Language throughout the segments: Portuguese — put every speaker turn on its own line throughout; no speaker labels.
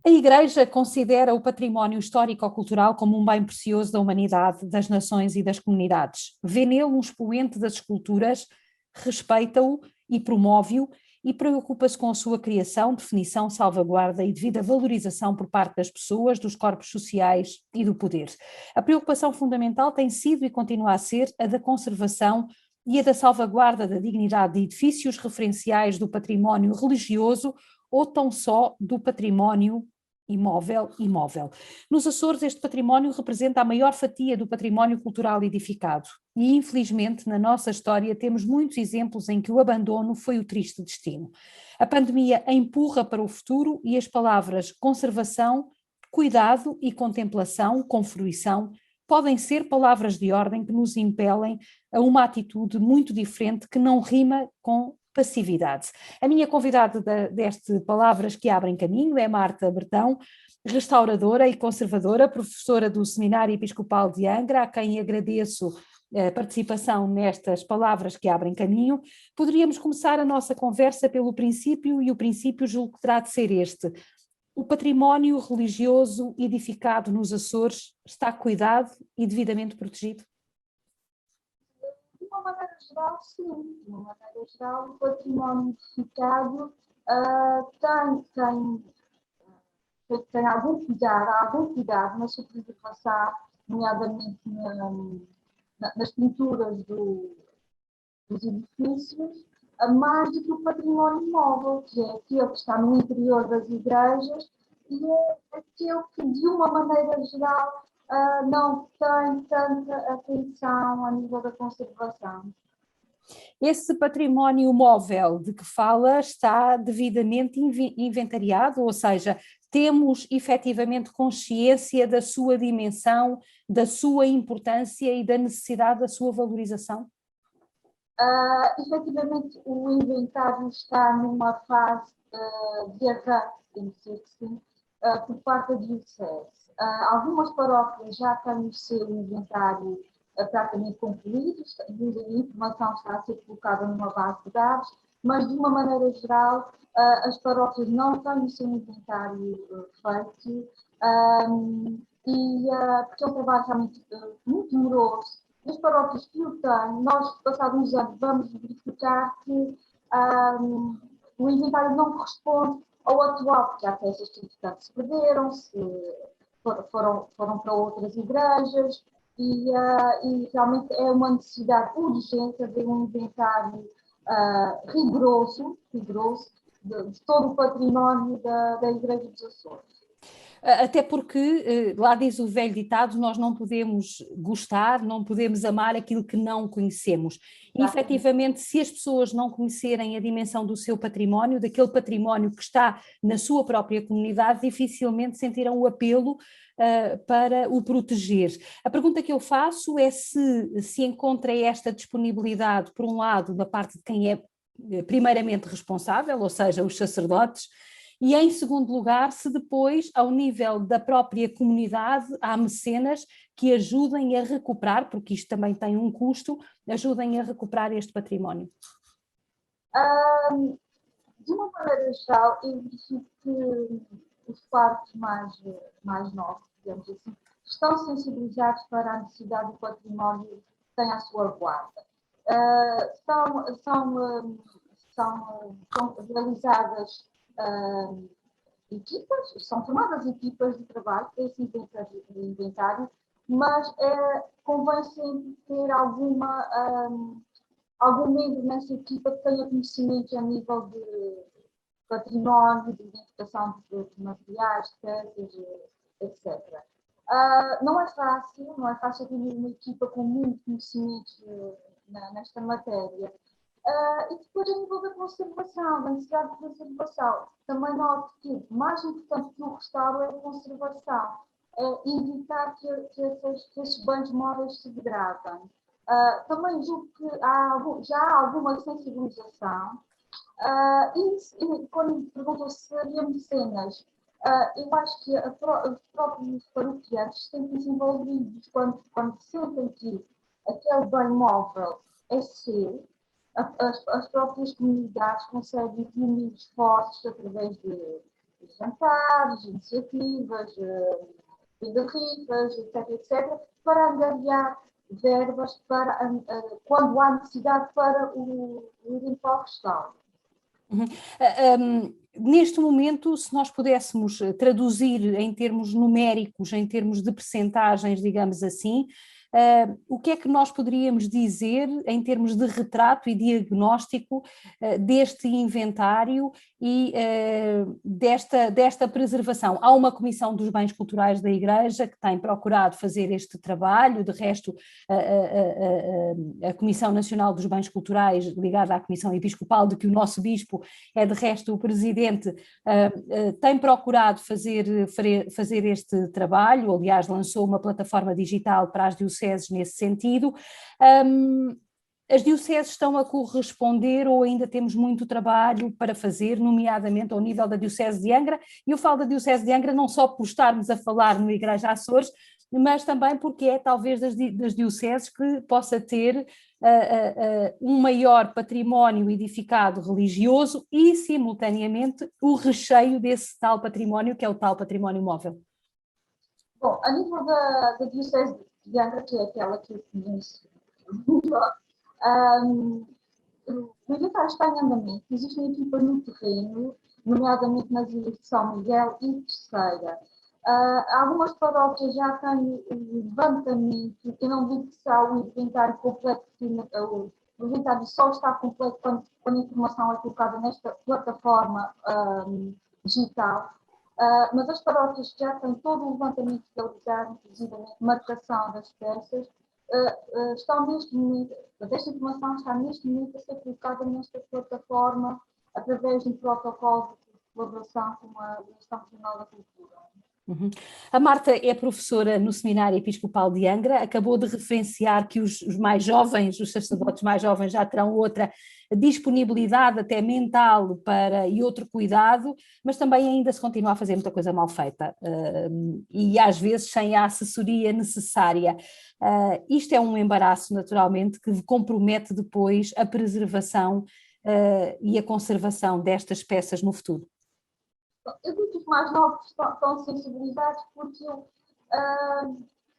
A Igreja considera o património histórico-cultural como um bem precioso da humanidade, das nações e das comunidades. Vê nele um expoente das culturas, respeita-o e promove-o e preocupa-se com a sua criação, definição, salvaguarda e devida valorização por parte das pessoas, dos corpos sociais e do poder. A preocupação fundamental tem sido e continua a ser a da conservação e a da salvaguarda da dignidade de edifícios referenciais do património religioso ou tão só do património imóvel. Nos Açores, este património representa a maior fatia do património cultural edificado e, infelizmente, na nossa história temos muitos exemplos em que o abandono foi o triste destino. A pandemia empurra para o futuro e as palavras conservação, cuidado e contemplação, com fruição, podem ser palavras de ordem que nos impelem a uma atitude muito diferente que não rima com passividade. A minha convidada deste Palavras que Abrem Caminho é Marta Bertão, restauradora e conservadora, professora do Seminário Episcopal de Angra, a quem agradeço a participação nestas Palavras que Abrem Caminho. Poderíamos começar a nossa conversa pelo princípio, e o princípio julgo que terá de ser este. O património religioso edificado nos Açores está cuidado e devidamente protegido?
De uma maneira geral, sim. De uma maneira geral, o património edificado tem algum cuidado na sua preservação, nomeadamente nas pinturas dos edifícios, mais do que o património móvel, que é aquele que está no interior das igrejas e é aquele que, de uma maneira geral, não tem tanta atenção a nível da conservação.
Esse património móvel de que fala está devidamente inventariado, ou seja, temos efetivamente consciência da sua dimensão, da sua importância e da necessidade da sua valorização?
Efetivamente, o inventário está numa fase de arranque, temos que dizer que sim, por parte da Diocese. Algumas paróquias já têm o seu inventário praticamente concluído, e a informação está a ser colocada numa base de dados, mas de uma maneira geral, as paróquias não têm o seu inventário feito, porque é um trabalho realmente muito moroso. Nas paróquias que o têm, nós, passados uns anos, vamos verificar que o inventário não corresponde ao atual, porque há peças que, entretanto, se perderam, foram para outras igrejas, e realmente é uma necessidade urgente haver um inventário rigoroso de todo o património da Igreja dos Açores.
Até porque, lá diz o velho ditado, nós não podemos gostar, não podemos amar aquilo que não conhecemos. E, efetivamente, se as pessoas não conhecerem a dimensão do seu património, daquele património que está na sua própria comunidade, dificilmente sentirão o apelo para o proteger. A pergunta que eu faço é se encontra esta disponibilidade, por um lado, da parte de quem é primeiramente responsável, ou seja, os sacerdotes, e em segundo lugar, se depois, ao nível da própria comunidade, há mecenas que ajudem a recuperar, porque isto também tem um custo, ajudem a recuperar este património.
De uma maneira geral, eu verifico que os parques mais novos, digamos assim, estão sensibilizados para a necessidade do património que tem à sua guarda. São realizadas equipas, são formadas equipas de trabalho para esse inventário, mas convém sempre ter algum membro nessa equipa que tenha conhecimento a nível de património, de identificação de materiais, de peças, etc. Não é fácil ter uma equipa com muito conhecimento nesta matéria. E depois, a nível da conservação, da necessidade de conservação, também noto que mais importante que o restauro é a conservação, é evitar que esses bens móveis se degradem. Também julgo que já há alguma sensibilização. E quando me perguntam se havia mecenas, eu acho que os próprios paroquianos têm que se envolvidos quando sentem que aquele bem móvel é seu. As próprias comunidades conseguem reunir esforços através de jantares, iniciativas, de rifas, etc., para angariar verbas para, quando há necessidade para o irem para o restauro.
Neste momento, se nós pudéssemos traduzir em termos numéricos, em termos de percentagens, digamos assim, o que é que nós poderíamos dizer em termos de retrato e diagnóstico deste inventário e desta preservação? Há uma Comissão dos Bens Culturais da Igreja que tem procurado fazer este trabalho, de resto a Comissão Nacional dos Bens Culturais, ligada à Comissão Episcopal, de que o nosso Bispo é de resto o presidente, tem procurado fazer este trabalho, aliás lançou uma plataforma digital para as dioceses nesse sentido. As dioceses estão a corresponder ou ainda temos muito trabalho para fazer, nomeadamente ao nível da Diocese de Angra, e eu falo da Diocese de Angra não só por estarmos a falar no Igreja Açores, mas também porque é talvez das dioceses que possa ter um maior património edificado religioso e, simultaneamente, o recheio desse tal património, que é o tal património móvel.
Bom, a nível da Diocese de Angra, que é aquela que eu conheço melhor, o inventário está em andamento, existe uma equipa no terreno, nomeadamente nas ilhas de São Miguel e Terceira. Algumas paróquias já têm o levantamento, eu não digo que está o inventário completo, porque o inventário só está completo quando a informação é colocada nesta plataforma digital, mas as paróquias já têm todo o levantamento realizado, inclusive a marcação das peças, estão neste momento, esta informação está neste momento a ser colocada nesta plataforma através de um protocolo de colaboração com a Direção Regional da Cultura.
Uhum. A Marta é professora no Seminário Episcopal de Angra, acabou de referenciar que os mais jovens, os sacerdotes mais jovens já terão outra disponibilidade até mental e outro cuidado, mas também ainda se continua a fazer muita coisa mal feita e às vezes sem a assessoria necessária. Isto é um embaraço naturalmente que compromete depois a preservação e a conservação destas peças no futuro.
Eu digo que os mais novos estão sensibilizados porque eu,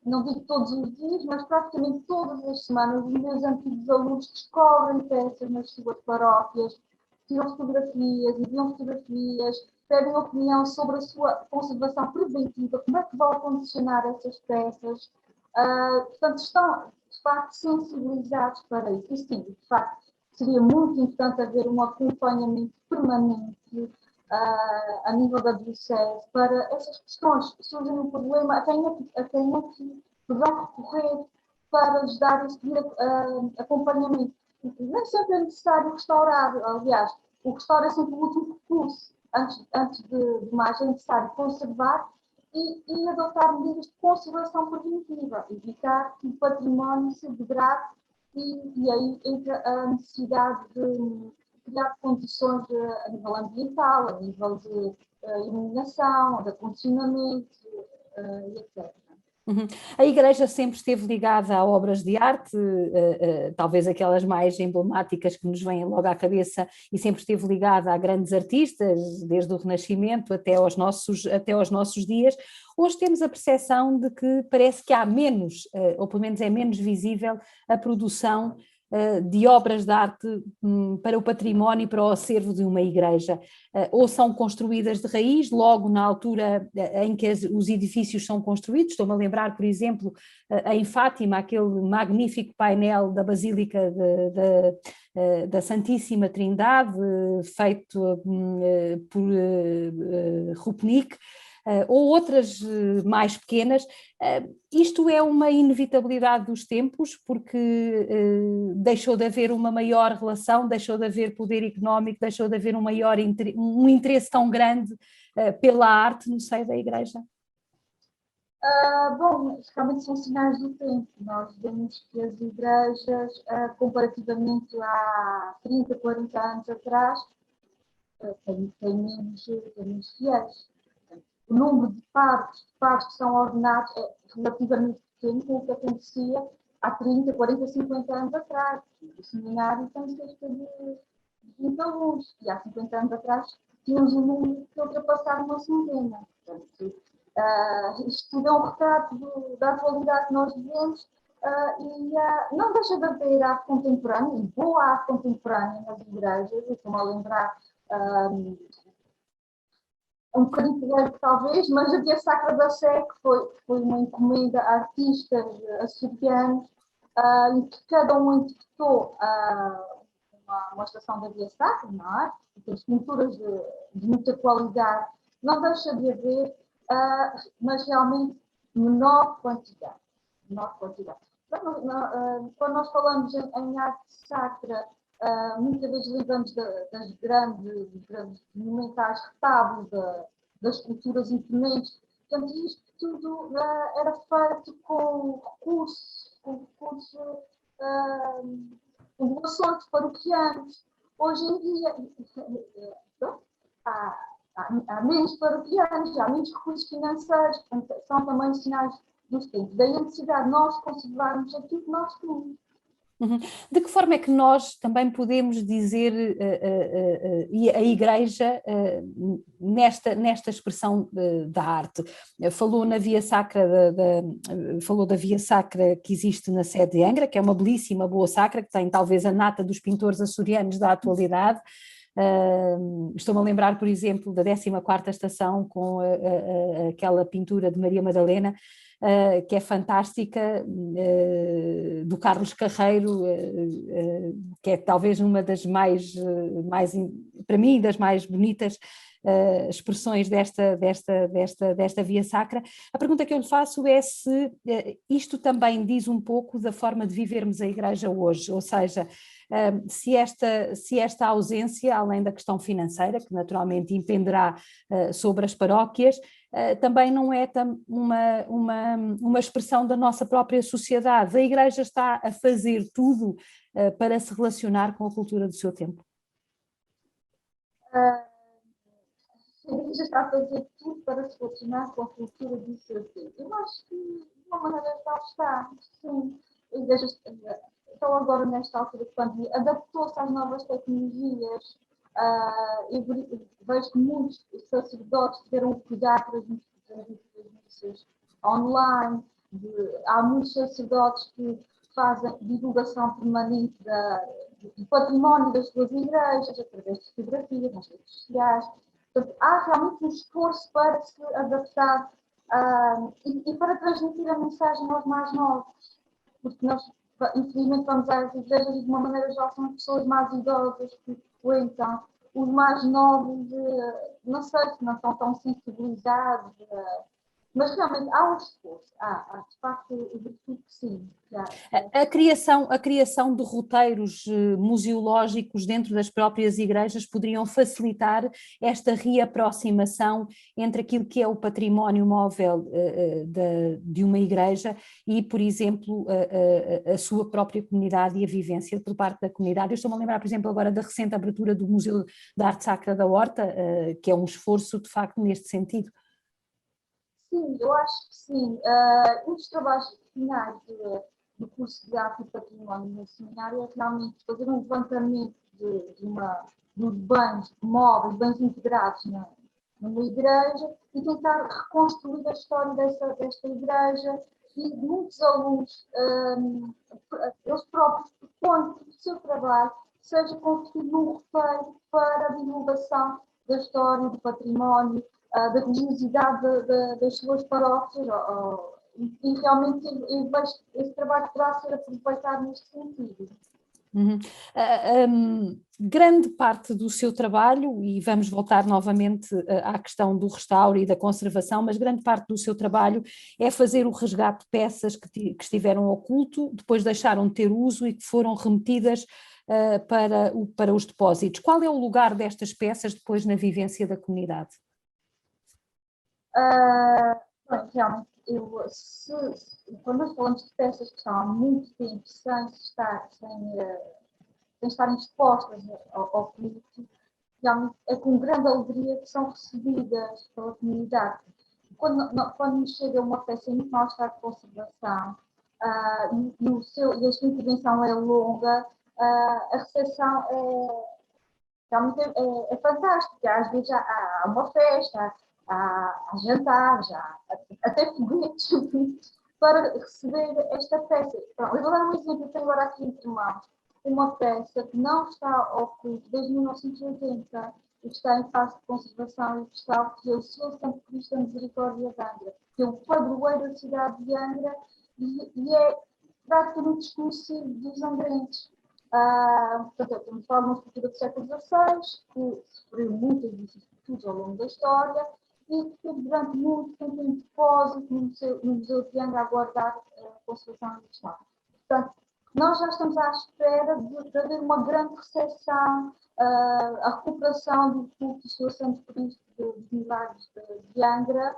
não digo todos os dias, mas praticamente todas as semanas os meus antigos alunos descobrem peças nas suas paróquias, tiram fotografias, enviam fotografias, pedem opinião sobre a sua conservação preventiva, como é que vão condicionar essas peças. Portanto, estão de facto sensibilizados para isso. E sim, de facto, seria muito importante haver um acompanhamento permanente a nível da diocese para essas questões que surgem um problema, a quem é que poderão recorrer para lhes dar esse acompanhamento. Nem sempre é necessário restaurar, aliás, o restauro é sempre o último recurso. Antes de mais é necessário conservar e adotar medidas de conservação preventiva, evitar que o património se degrade e aí entra a necessidade de criar condições a nível ambiental, a nível de iluminação, de acondicionamento, etc.
Uhum. A Igreja sempre esteve ligada a obras de arte, talvez aquelas mais emblemáticas que nos vêm logo à cabeça, e sempre esteve ligada a grandes artistas, desde o Renascimento até aos nossos dias. Hoje temos a percepção de que parece que há menos, ou pelo menos é menos visível, a produção de obras de arte para o património e para o acervo de uma igreja. Ou são construídas de raiz, logo na altura em que os edifícios são construídos. Estou-me a lembrar, por exemplo, em Fátima, aquele magnífico painel da Basílica da Santíssima Trindade, feito por Rupnik, ou outras mais pequenas. Isto é uma inevitabilidade dos tempos, porque deixou de haver uma maior relação, deixou de haver poder económico, deixou de haver um interesse tão grande pela arte no seio da Igreja.
Bom, realmente são sinais do tempo. Nós vemos que as igrejas, comparativamente a 30, 40 anos atrás, têm menos fiéis. O número de padres que são ordenados é relativamente pequeno com o que acontecia há 30, 40, 50 anos atrás. O seminário tem cerca de 20 alunos, e há 50 anos atrás tínhamos um número que ultrapassava uma centena. Portanto, isto tudo é um retrato da atualidade que nós vivemos e não deixa de haver arte contemporânea, e boa arte contemporânea nas igrejas. Eu estou-me a lembrar um bocadinho polêmico talvez, mas a Via Sacra da Sé, que foi uma encomenda a artistas açorianos, em que cada um interpretou uma estação da Via Sacra, não é? E tem pinturas de muita qualidade, não deixa de haver, mas realmente menor quantidade. Menor quantidade. Quando nós falamos em arte sacra, muitas vezes lembramos das grandes monumentais retábulos, das culturas imponentes. Portanto, isto tudo era feito com recursos, com doações de paroquianos. Hoje em dia, há menos paroquianos, há menos recursos financeiros, portanto, são também sinais dos tempos. Daí a necessidade de nós conservarmos aquilo que nós temos.
De que forma é que nós também podemos dizer a Igreja nesta expressão da arte? Falou na Via Sacra, falou da Via Sacra que existe na sede de Angra, que é uma belíssima boa sacra, que tem talvez a nata dos pintores açorianos da atualidade. Estou-me a lembrar, por exemplo, da 14ª estação com aquela pintura de Maria Madalena, que é fantástica, do Carlos Carreiro, que é talvez uma das mais, para mim, das mais bonitas expressões desta Via Sacra. A pergunta que eu lhe faço é se isto também diz um pouco da forma de vivermos a Igreja hoje, ou seja, se esta ausência, além da questão financeira, que naturalmente impenderá sobre as paróquias, também não é uma expressão da nossa própria sociedade. A Igreja está a fazer tudo para se relacionar com a cultura do seu tempo.
A Igreja está a fazer tudo para se relacionar com a cultura do seu tempo. Eu acho que, de uma maneira geral, está. Sim, a Igreja, então agora nesta altura de pandemia, adaptou-se às novas tecnologias. Eu vejo que muitos sacerdotes tiveram o cuidado de transmitir as missas online. Há muitos sacerdotes que fazem divulgação permanente do património das suas igrejas, através de fotografias, nas redes sociais. Portanto, há realmente um esforço para se adaptar e para transmitir a mensagem aos mais novos, porque nós, infelizmente, vamos às igrejas e, de uma maneira geral, são as pessoas mais idosas que frequentam. Os mais novos, não sei se não estão tão sensibilizados, mas realmente há um esforço, de facto, eu digo que sim.
A criação de roteiros museológicos dentro das próprias igrejas poderiam facilitar esta reaproximação entre aquilo que é o património móvel de uma igreja e, por exemplo, a sua própria comunidade e a vivência por parte da comunidade. Eu estou-me a lembrar, por exemplo, agora da recente abertura do Museu da Arte Sacra da Horta, que é um esforço, de facto, neste sentido.
Sim, eu acho que sim. Um dos trabalhos finais do curso de Arte e Património no seminário é realmente fazer um levantamento dos bens móveis, bens integrados numa igreja e tentar reconstruir a história desta igreja. E muitos alunos, eles próprios propõem que o seu trabalho seja construído num roteiro para a divulgação da história, do património, da religiosidade das suas paróquias, e realmente eu vejo que esse trabalho poderá ser aproveitado neste sentido.
Grande parte do seu trabalho, e vamos voltar novamente à questão do restauro e da conservação, mas grande parte do seu trabalho é fazer o resgate de peças que estiveram oculto, depois deixaram de ter uso e que foram remetidas para os depósitos. Qual é o lugar destas peças depois na vivência da comunidade?
Realmente, quando nós falamos de peças que estão há muito tempo sem estarem expostas ao público, realmente é com grande alegria que são recebidas pela comunidade. Quando nos chega uma peça em muito mau estado de conservação e a sua intervenção é longa, a recepção realmente é fantástico. Às vezes há uma festa, há jantares, até foguetes para receber esta peça. Pronto, eu vou dar um exemplo, eu tenho agora aqui entre mãos uma peça que não está oculta desde 1980 e está em fase de conservação e postal, que é o Senhor Santo Cristo da Misericórdia de Angra, que é o padroeiro da cidade de Angra e é praticamente desconhecido dos angrenses. Portanto, estamos a falar de uma escultura do século XVI, que sofreu muitas vicissitudes ao longo da história e que teve durante muito tempo em depósito no Museu de Angra a guardar a conservação e gestão. Portanto, nós já estamos à espera de haver uma grande recepção, a recuperação do culto do Senhor Santo Cristo dos Milagres de Angra.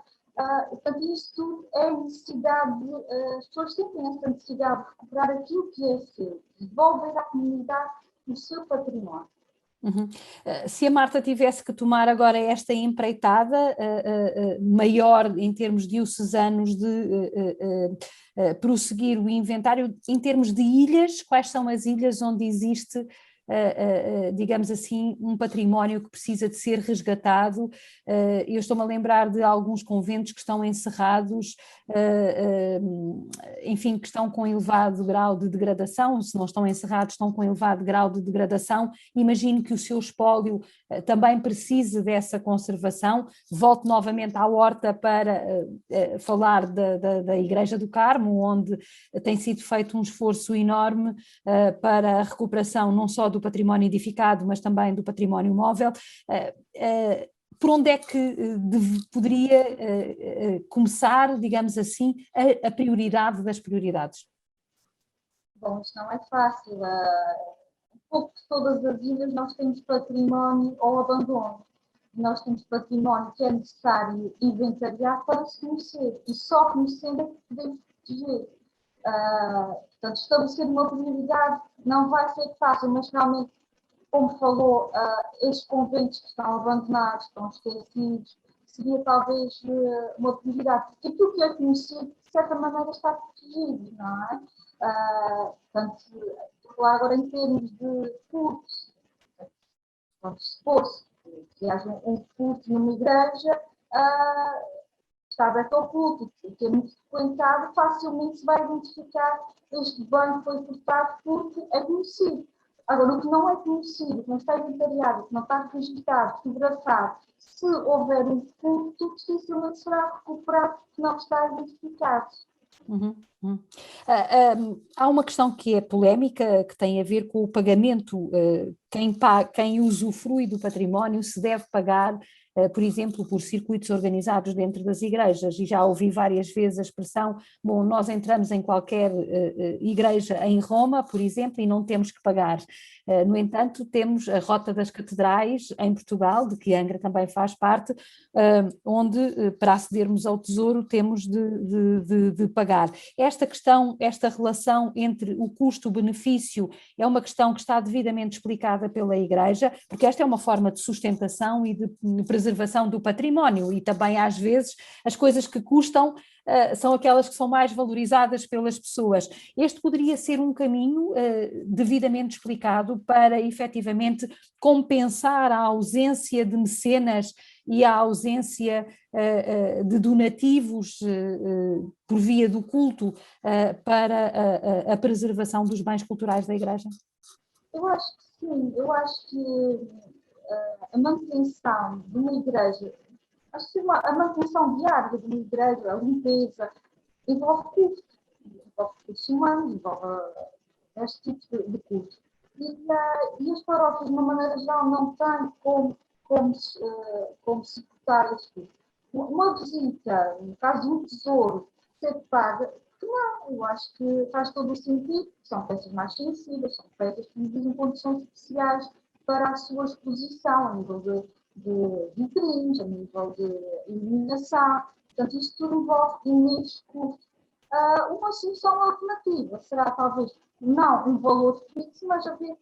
Portanto, isto tudo é necessidade, as pessoas sentem essa necessidade de recuperar aquilo que é seu, devolver à comunidade o seu património.
Uhum. Se a Marta tivesse que tomar agora esta empreitada maior em termos diocesanos de prosseguir o inventário, em termos de ilhas, quais são as ilhas onde existe, digamos assim, um património que precisa de ser resgatado? Eu estou-me a lembrar de alguns conventos que estão encerrados, enfim, que estão com elevado grau de degradação. Se não estão encerrados, estão com elevado grau de degradação. Imagino que o seu espólio também precise dessa conservação. Volto novamente à horta para falar da Igreja do Carmo, onde tem sido feito um esforço enorme para a recuperação não só do património edificado, mas também do património móvel. Por onde é que poderia começar, digamos assim, a prioridade das prioridades?
Bom, isto não é fácil. Um pouco de todas as ilhas nós temos património ou abandono. Nós temos património que é necessário inventariar para se conhecer. E só conhecendo é que podemos proteger. Portanto, estabelecer uma prioridade não vai ser fácil, mas realmente, como falou, estes conventos que estão abandonados, estão esquecidos, seria talvez uma prioridade, porque aquilo que é conhecido, de certa maneira, está protegido, não é? Portanto, falar agora em termos de cultos, se fosse que haja um culto numa igreja, está aberto ao culto, que é muito frequentado, facilmente se vai identificar este bem que foi cortado porque é conhecido. Agora, o que não é conhecido, que não está inventariado, que não está registrado, fotografado, se houver um culto, dificilmente será recuperado porque não está identificado.
Uhum, uhum. Há uma questão que é polémica, que tem a ver com o pagamento. Quem usufrui do património se deve pagar, por exemplo, por circuitos organizados dentro das igrejas, e já ouvi várias vezes a expressão: bom, nós entramos em qualquer igreja em Roma, por exemplo, e não temos que pagar. No entanto, temos a Rota das Catedrais em Portugal, de que Angra também faz parte, onde para acedermos ao tesouro temos de pagar. Esta questão, esta relação entre o custo-benefício é uma questão que está devidamente explicada pela Igreja, porque esta é uma forma de sustentação e de preservação do património, e também às vezes as coisas que custam são aquelas que são mais valorizadas pelas pessoas. Este poderia ser um caminho devidamente explicado para efetivamente compensar a ausência de mecenas e a ausência de donativos por via do culto para a preservação dos bens culturais da Igreja?
Eu acho que sim, eu acho que a manutenção de uma igreja, acho que a manutenção diária de uma igreja, a limpeza, envolve custo, envolve recursos humanos, envolve este tipo de custo. E as paróquias, de uma maneira geral, não têm como suportar esse custo. Uma visita, no caso de um tesouro, ser paga, não, eu acho que faz todo o sentido, são peças mais sensíveis, são peças que exigem condições especiais para a sua exposição, a nível de vitrines, a nível de iluminação. Portanto, isto tudo envolve imenso custo. Uma solução alternativa será talvez não um valor fixo, mas haver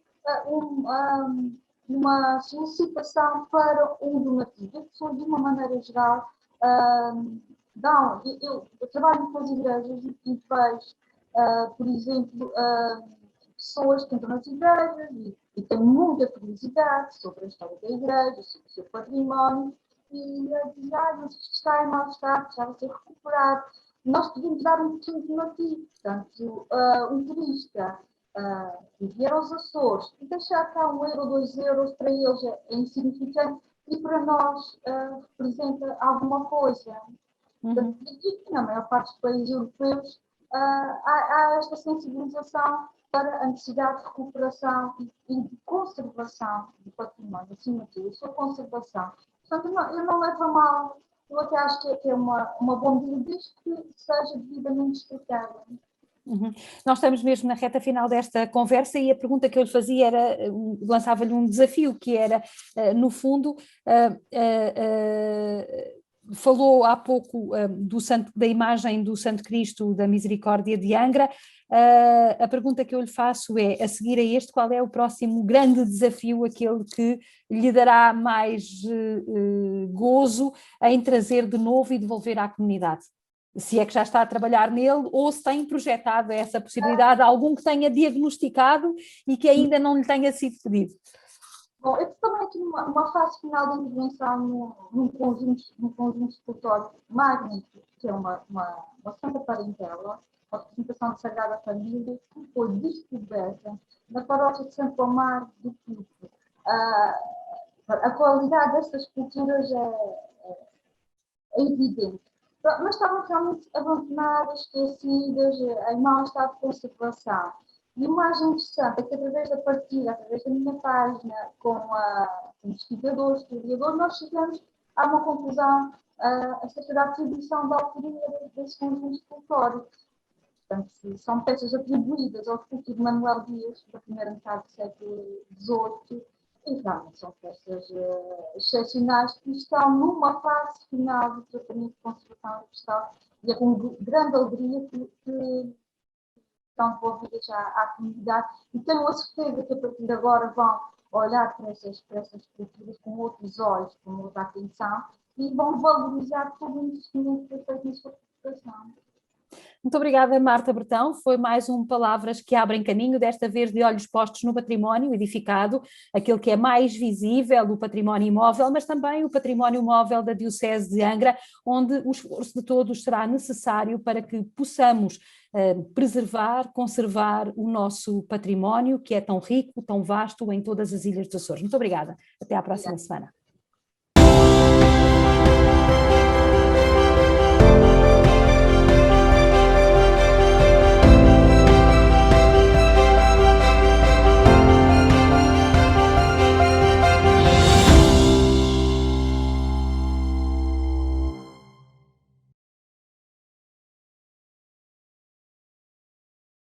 uma solicitação para um donativo. As pessoas, de uma maneira geral, dão. Eu trabalho com as igrejas e vejo, por exemplo, pessoas que entram nas igrejas e tem muita curiosidade sobre a história da igreja, sobre o seu património, e diz, mas isto está em mau estado, já vai ser recuperado. Nós podemos dar um turismo aqui, portanto, um turista que vier aos Açores e deixar cá 1 euro, 2 euros, para eles é insignificante e para nós representa alguma coisa. Portanto, e na maior parte dos países europeus há esta sensibilização para a necessidade de recuperação e de conservação do património, acima de tudo, a sua conservação. Portanto, eu não levo a mal, eu até acho que é uma boa medida, desde que seja devidamente explicada.
Nós estamos mesmo na reta final desta conversa e a pergunta que eu lhe fazia era, lançava-lhe um desafio, que era, no fundo, falou há pouco da imagem do Santo Cristo da Misericórdia de Angra. A pergunta que eu lhe faço é, a seguir a este, qual é o próximo grande desafio, aquele que lhe dará mais gozo em trazer de novo e devolver à comunidade? Se é que já está a trabalhar nele ou se tem projetado essa possibilidade, algum que tenha diagnosticado e que ainda não lhe tenha sido pedido?
Bom, eu estou também aqui numa fase final da intervenção num conjunto escultórico magnífico, que é uma Santa Parentela, a representação de Sagrada Família, que foi descoberta na paróquia de Santo Amaro do Pico. A qualidade destas esculturas é evidente, mas estavam realmente abandonadas, esquecidas, em mau estado de conservação. E o mais interessante é que, através da partilha, através da minha página, com investigadores, historiadores, nós chegamos a uma conclusão acerca da atribuição da autoria desse conjunto escultórico. Portanto, são peças atribuídas ao escultor Manuel Dias, da primeira metade do século XVIII, e realmente são peças excepcionais que estão numa fase final do tratamento de conservação universal, e é com grande alegria que estão devolvidas à comunidade, e tenho a certeza que a partir de agora vão olhar para essas culturas com outros olhos, com outra atenção, e vão valorizar todo o investimento que foi feito na sua recuperação.
Muito obrigada, Marta Bertão. Foi mais um Palavras que Abrem Caminho, desta vez de olhos postos no património edificado, aquele que é mais visível, o património imóvel, mas também o património móvel da Diocese de Angra, onde o esforço de todos será necessário para que possamos preservar, conservar o nosso património, que é tão rico, tão vasto em todas as ilhas dos Açores. Muito obrigada. Até à próxima semana.